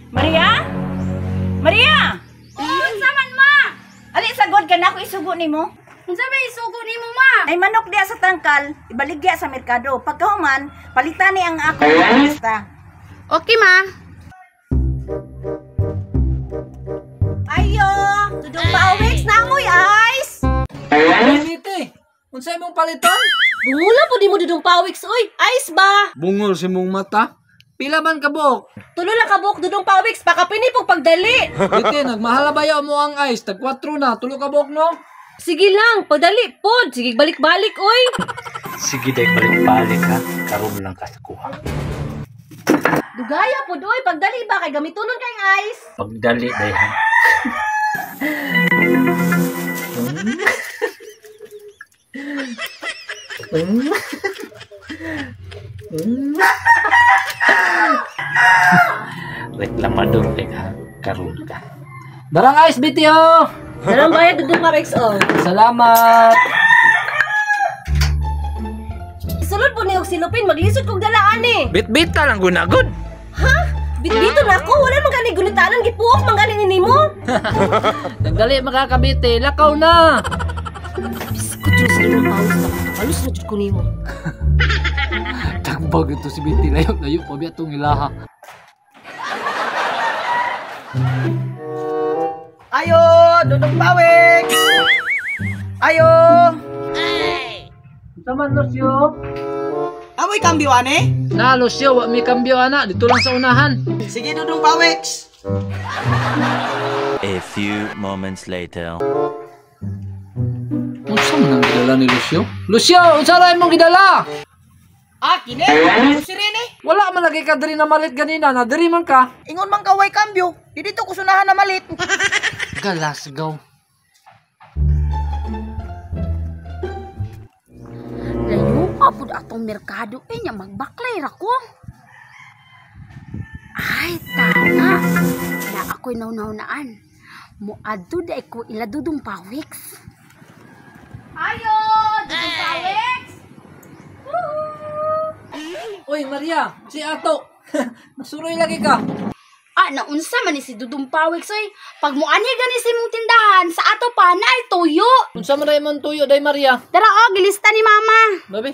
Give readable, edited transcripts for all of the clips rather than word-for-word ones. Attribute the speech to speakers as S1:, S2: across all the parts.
S1: Maria? Maria!
S2: Unsa man ma?
S1: Ali sagod ka na ako isugo nimo.
S2: Unsa may isugo nimo ma?
S1: Ay manok diya sa tangkal, ibaligya sa merkado. Pagkahuman, palitan ni ang ako lista.
S2: Okay ma.
S1: Ayo, tudong paawix na amoy ice.
S3: Piniti, unsay mong paliton?
S1: Bungula po di mo dudong paawix, oy. Ice ba?
S3: Bungol si mong mata. Pila man kabok.
S1: Tulo lang kabuk dudong paawix, pakapinipog pagdali.
S3: Iti, nagmahalabaya mo ang ice. Tag 4 na, tulo kabok no?
S1: Sige lang, pagdali pod. Sige balik-balik, oy.
S4: Sige day balik-balik ha. Karon lang ka sa kuha.
S1: Dugaya pod, oy. Pagdali ba kay gamitunon kay ice?
S4: Pagdali day ha. Reklamador day ha. Karon ka.
S3: Darang ice, bityo!
S1: Darang bayad dudong paawix, oh.
S3: Salamat!
S1: Isulod po niyog silupin, maglisod kong dalaan eh.
S4: Bit-bita lang gunagod.
S1: Ha? Bitbito na ako, wala man gani gunitanan, gipuok man gani nimo.
S3: Nagdali makakabiti, lakaw na!
S1: Biskot yung silong paawix na, halus na dyan ko nimo.
S3: Tagbag ito si Biti, layo-layo pa biya itong ilaha.
S1: Ayo, dudong paawix! Ayo!
S3: Saman, Lucio?
S5: Amoy kambyo ane?
S3: Na, Lucio, wa may kambyo ana. Dito lang sa unahan.
S5: Sige dudong pawex.
S6: A few moments later.
S3: Unsa man ang gidala ni Lucio? Lucio, unsa ray mong gidala?
S5: Ah, kine? Sirene?
S3: Wala man lagi ka diri na malit ganina, na diri man ka.
S5: Ingon man kaway kambyo. Di dito ko sunahan na malit.
S3: Galasgaw.
S2: Layo pa pud atong merkado nya magbaklay ra ko. Ay tama. Na ako'y nauna-unaan. Muadto da ko ila dudong paawix. Ayo, dudong paawix.
S3: Uy, Maria, si Ato. Nasuroy lagi ka.
S2: Ah, naunsa man ni si dudong paawix oy. Pag muani gani si mong tindahan sa ato pa na ay tuyo.
S3: Unsa man ray mong tuyo day Maria?
S2: Dara oh, gilista ni mama.
S3: Babi.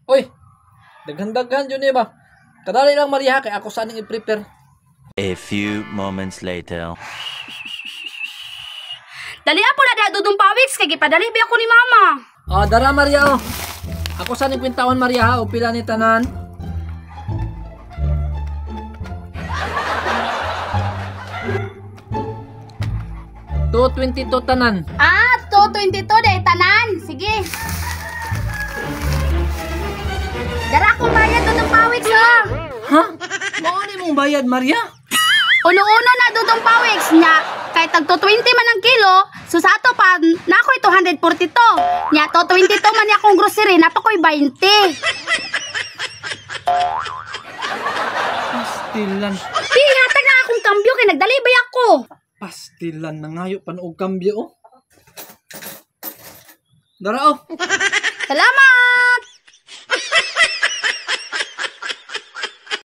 S3: Uy, daghan-daghan yun eh ba? Kadali lang Maria kay ako saan i-prepare.
S6: A few moments later.
S2: Dali po na da dudong paawix kay gipadali ba ako ni mama.
S3: Ah, dara Maria oh. Ako saan kwintawan Maria ha, o pila ni tanan? $2.22 tanan.
S2: Ah, 222 day tanan. Sige. Dara ko bayad dudong paawix ha.
S3: Ha? Mao ni mong bayad Maria?
S2: Uno-uno na dudong paawix nya. Kay tagto 20 man ang kilo, so sa ato pa na ako'y 242. Nya to 22 man ni akong grocery, napakoy 20.
S3: Pastilan.
S2: Di hatag na akong kambyo kay nagdali bay ako.
S3: Pastilan na ngayo panog kambyo oh. Dara oh.
S2: Salamat.